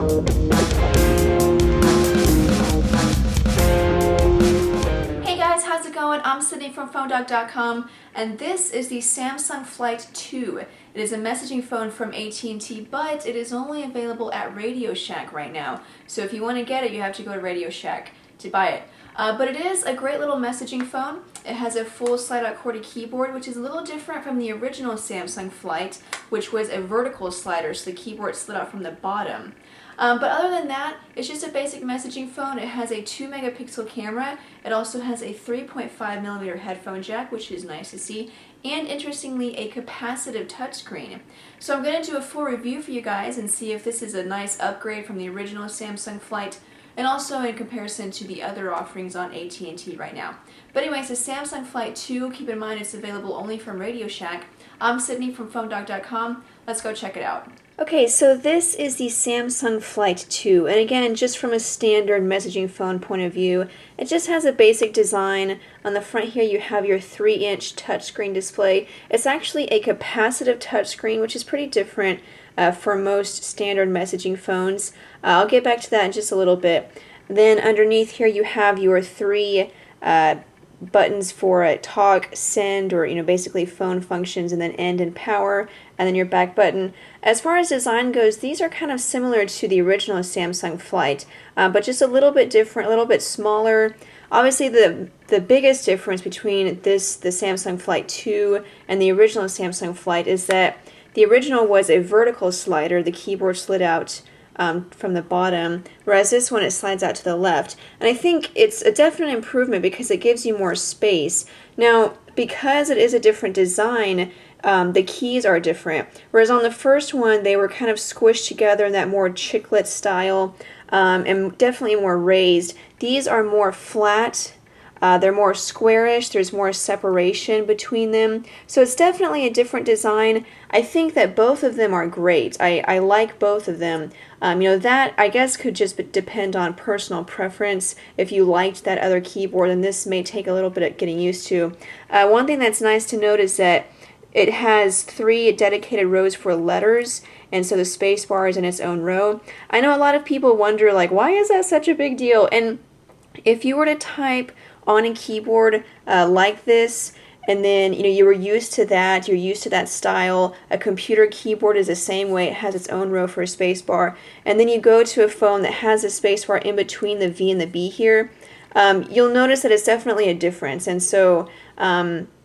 Hey guys, how's it going? I'm Sydney from PhoneDoc.com, and this is the Samsung Flight 2. It is a messaging phone from AT&T, but it is only available at Radio Shack right now. So if you want to get it, you have to go to Radio Shack to buy it. But it is a great little messaging phone. It has a full slide-out QWERTY keyboard, which is a little different from the original Samsung Flight, which was a vertical slider, so the keyboard slid out from the bottom. But other than that, it's just a basic messaging phone. It has a 2 megapixel camera. It also has a 3.5 millimeter headphone jack, which is nice to see, and interestingly, a capacitive touchscreen. So I'm going to do a full review for you guys and see if this is a nice upgrade from the original Samsung Flight, and also in comparison to the other offerings on AT&T right now. But anyways, the Samsung Flight 2, keep in mind it's available only from Radio Shack. I'm Sydney from PhoneDoc.com. Let's go check it out. Okay, so this is the Samsung Flight 2, and again, just from a standard messaging phone point of view, it just has a basic design. On the front here you have your 3-inch touchscreen display. It's actually a capacitive touchscreen, which is pretty different for most standard messaging phones. I'll get back to that in just a little bit. Then underneath here you have your 3 buttons for talk, send, or basically phone functions, and then end and power, and then your back button. As far as design goes, these are kind of similar to the original Samsung Flight, but just a little bit different, a little bit smaller. Obviously the biggest difference between the Samsung Flight 2 and the original Samsung Flight is that the original was a vertical slider. The keyboard slid out from the bottom, whereas this one, it slides out to the left. And I think it's a definite improvement because it gives you more space. Now, because it is a different design, the keys are different. Whereas on the first one, they were kind of squished together in that more chiclet style, and definitely more raised. These are more flat. They're more squarish, there's more separation between them. So it's definitely a different design. I think that both of them are great. I like both of them. That I guess could just depend on personal preference. If you liked that other keyboard, then this may take a little bit of getting used to. One thing that's nice to note is that it has 3 dedicated rows for letters, and so the space bar is in its own row. I know a lot of people wonder, like, why is that such a big deal? And if you were to type on a keyboard like this, and then you were used to that, you're used to that style. A computer keyboard is the same way. It has its own row for a space bar, and then you go to a phone that has a space bar in between the V and the B here, you'll notice that it's definitely a difference. And so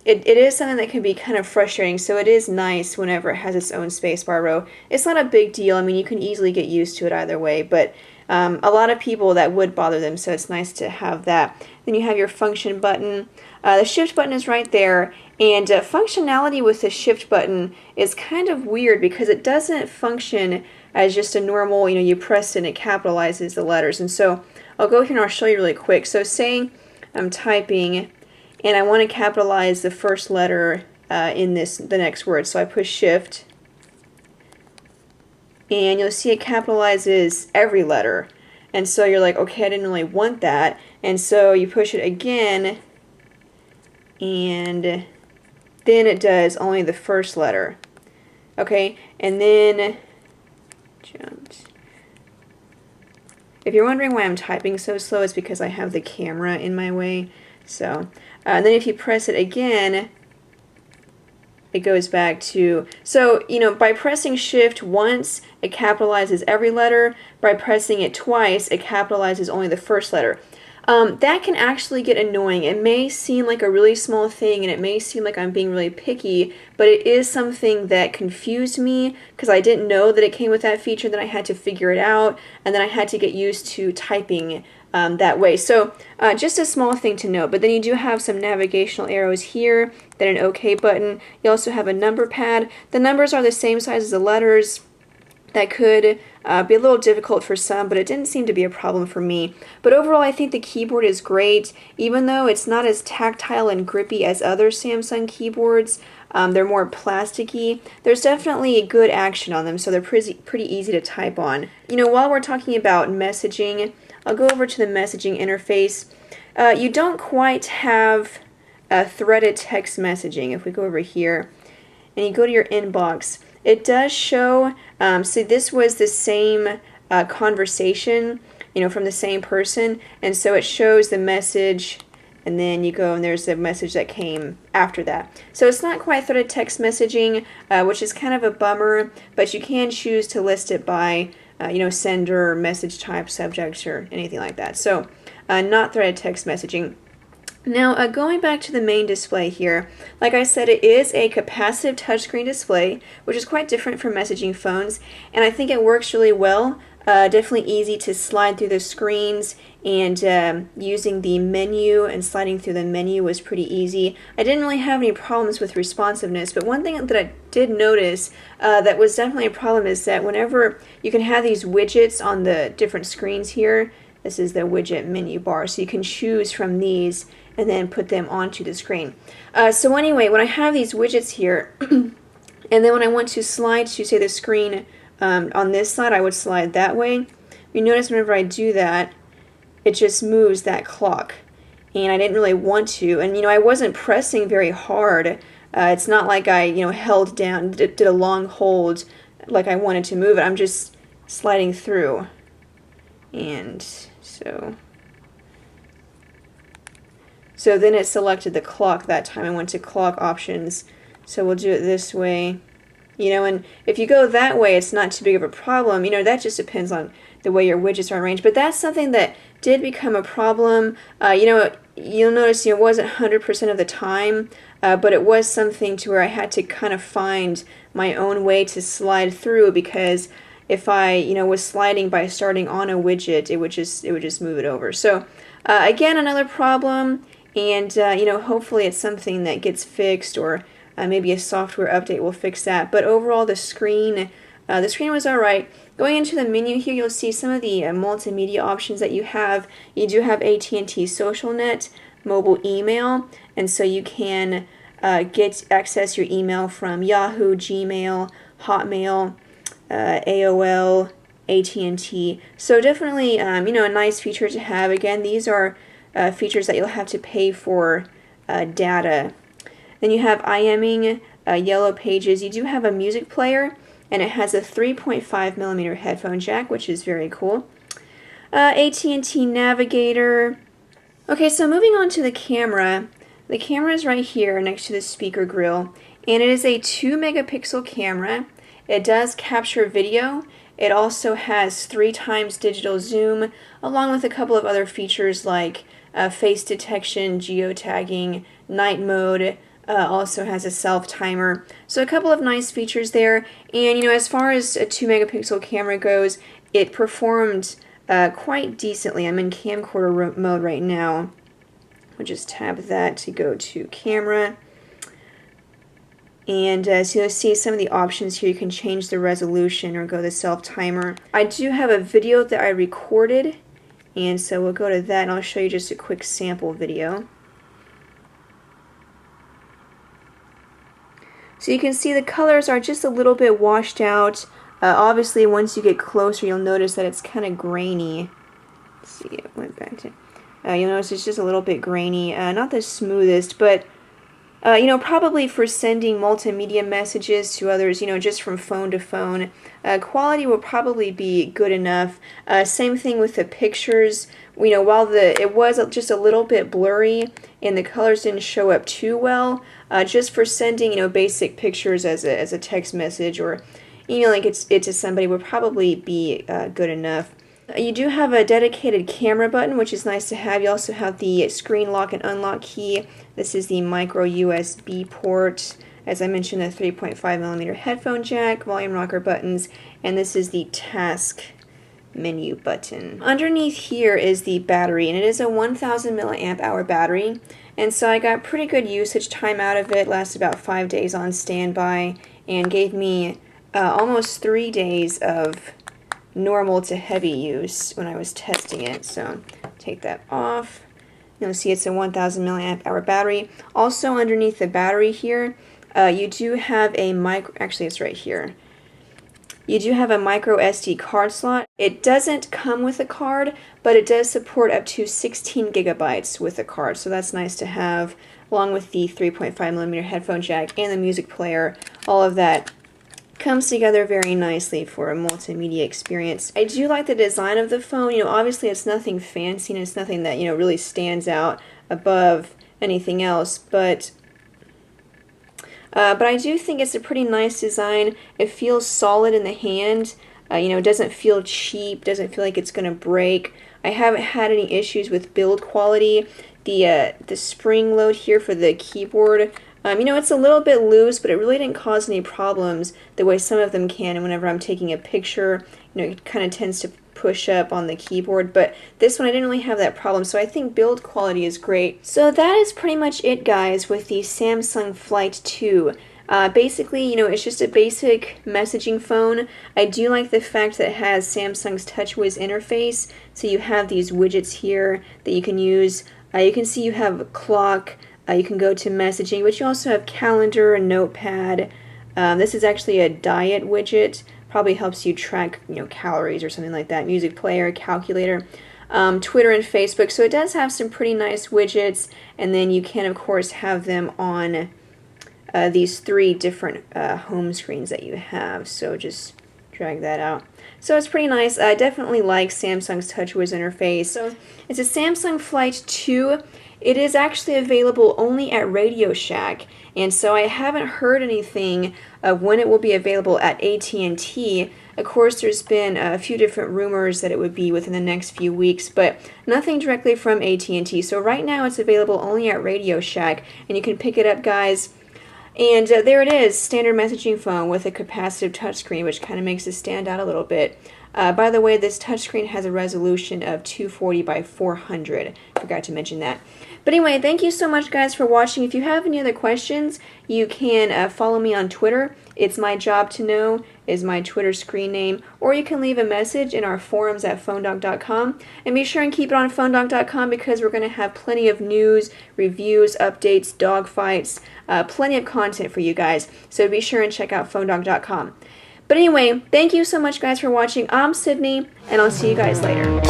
it is something that can be kind of frustrating. So it is nice whenever it has its own space bar row. It's not a big deal. I mean, you can easily get used to it either way, but a lot of people that would bother them, so it's nice to have that. Then you have your function button. The shift button is right there, and functionality with the shift button is kind of weird because it doesn't function as just a normal, you press it and it capitalizes the letters. And so I'll go here and I'll show you really quick. So say I'm typing and I want to capitalize the first letter in the next word. So I push shift, and you'll see it capitalizes every letter. And so you're like, okay, I didn't really want that. And so you push it again, and then it does only the first letter. Okay, and then jumps. If you're wondering why I'm typing so slow, it's because I have the camera in my way. So, and then if you press it again, it goes back to, so by pressing shift once, it capitalizes every letter. By pressing it twice, it capitalizes only the first letter. That can actually get annoying. It may seem like a really small thing, and it may seem like I'm being really picky, but it is something that confused me because I didn't know that it came with that feature. Then I had to figure it out, and then I had to get used to typing that way. So just a small thing to note. But then you do have some navigational arrows here, then an OK button. You also have a number pad. The numbers are the same size as the letters. That could be a little difficult for some, but it didn't seem to be a problem for me. But overall, I think the keyboard is great, even though it's not as tactile and grippy as other Samsung keyboards. They're more plasticky. There's definitely good action on them, so they're pretty easy to type on. While we're talking about messaging, I'll go over to the messaging interface. You don't quite have threaded text messaging. If we go over here and you go to your inbox, it does show, so this was the same conversation, from the same person, and so it shows the message, and then you go and there's a message that came after that. So it's not quite threaded text messaging, which is kind of a bummer, but you can choose to list it by sender, message type, subject, or anything like that. So not threaded text messaging. Now, going back to the main display here, like I said, it is a capacitive touchscreen display, which is quite different from messaging phones, and I think it works really well. Definitely easy to slide through the screens, and using the menu and sliding through the menu was pretty easy. I didn't really have any problems with responsiveness, but one thing that I did notice that was definitely a problem is that whenever you can have these widgets on the different screens here, this is the widget menu bar, so you can choose from these and then put them onto the screen. So anyway, when I have these widgets here, and then when I want to slide to, say, the screen on this side, I would slide that way. You notice whenever I do that, it just moves that clock. And I didn't really want to. And, I wasn't pressing very hard. It's not like I, held down, did a long hold like I wanted to move it. I'm just sliding through. And so then it selected the clock that time. I went to clock options. So we'll do it this way. And if you go that way, it's not too big of a problem. That just depends on the way your widgets are arranged. But that's something that did become a problem. You'll notice it wasn't 100% of the time, but it was something to where I had to kind of find my own way to slide through, because if I, was sliding by starting on a widget, it would just move it over. So again, another problem, and hopefully it's something that gets fixed, or maybe a software update will fix that. But overall, the screen was alright. Going into the menu here, you'll see some of the multimedia options that you have. You do have AT&T SocialNet, mobile email, and so you can access your email from Yahoo, Gmail, Hotmail, AOL, AT&T. So definitely, a nice feature to have. Again, these are features that you'll have to pay for data. Then you have IMing, Yellow Pages. You do have a music player, and it has a 3.5mm headphone jack, which is very cool. AT&T Navigator. Okay, so moving on to the camera. The camera is right here next to the speaker grill, and it is a 2-megapixel camera. It does capture video. It also has 3x digital zoom, along with a couple of other features like face detection, geotagging, night mode. Also has a self-timer. So a couple of nice features there. And, as far as a 2-megapixel camera goes, it performed quite decently. I'm in camcorder mode right now. We'll just tab that to go to camera. And so you'll see some of the options here. You can change the resolution or go the self-timer. I do have a video that I recorded, and so we'll go to that, and I'll show you just a quick sample video. So you can see the colors are just a little bit washed out. Obviously, once you get closer, you'll notice that it's kind of grainy. Let's see, it went back to... you'll notice it's just a little bit grainy. Not the smoothest, but... probably for sending multimedia messages to others, just from phone to phone, quality will probably be good enough. Same thing with the pictures. While it was just a little bit blurry and the colors didn't show up too well, just for sending, basic pictures as a text message or emailing it to somebody would probably be good enough. You do have a dedicated camera button, which is nice to have. You also have the screen lock and unlock key. This is the micro USB port. As I mentioned, the 3.5mm headphone jack, volume rocker buttons, and this is the task menu button. Underneath here is the battery, and it is a 1000 milliamp hour battery. And so I got pretty good usage time out of it. Lasted about 5 days on standby and gave me almost 3 days of normal to heavy use when I was testing it. So take that off. You'll see it's a 1000 milliamp hour battery. Also underneath the battery here, you do have a actually it's right here. You do have a micro SD card slot. It doesn't come with a card, but it does support up to 16 gigabytes with a card, so that's nice to have, along with the 3.5mm headphone jack and the music player. All of that Comes together very nicely for a multimedia experience. I do like the design of the phone. You know, obviously it's nothing fancy and it's nothing that, you know, really stands out above anything else, but I do think it's a pretty nice design. It feels solid in the hand. You know, it doesn't feel cheap, doesn't feel like it's going to break. I haven't had any issues with build quality. The spring load here for the keyboard, you know, it's a little bit loose, but it really didn't cause any problems the way some of them can. And whenever I'm taking a picture, you know, it kind of tends to push up on the keyboard, but this one I didn't really have that problem, so I think build quality is great. So that is pretty much it, guys, with the Samsung Flight 2. Basically, you know, it's just a basic messaging phone. I do like the fact that it has Samsung's TouchWiz interface, so you have these widgets here that you can use. You can see you have a clock, you can go to messaging, but you also have calendar and notepad. This is actually a diet widget. Probably helps you track, you know, calories or something like that. Music player, calculator, Twitter and Facebook. So it does have some pretty nice widgets, and then you can, of course, have them on these 3 different home screens that you have. So just drag that out. So it's pretty nice. I definitely like Samsung's TouchWiz interface. So it's a Samsung Flight 2. It is actually available only at Radio Shack, and so I haven't heard anything of when it will be available at AT&T. Of course, there's been a few different rumors that it would be within the next few weeks, but nothing directly from AT&T. So right now it's available only at Radio Shack, and you can pick it up, guys. And there it is, standard messaging phone with a capacitive touchscreen, which kind of makes it stand out a little bit. By the way, this touchscreen has a resolution of 240 by 400. Forgot to mention that. But anyway, thank you so much, guys, for watching. If you have any other questions, you can follow me on Twitter. It's My Job to Know is my Twitter screen name. Or you can leave a message in our forums at PhoneDoc.com. And be sure and keep it on PhoneDoc.com because we're going to have plenty of news, reviews, updates, dog fights, plenty of content for you guys. So be sure and check out PhoneDoc.com. But anyway, thank you so much, guys, for watching. I'm Sydney, and I'll see you guys later.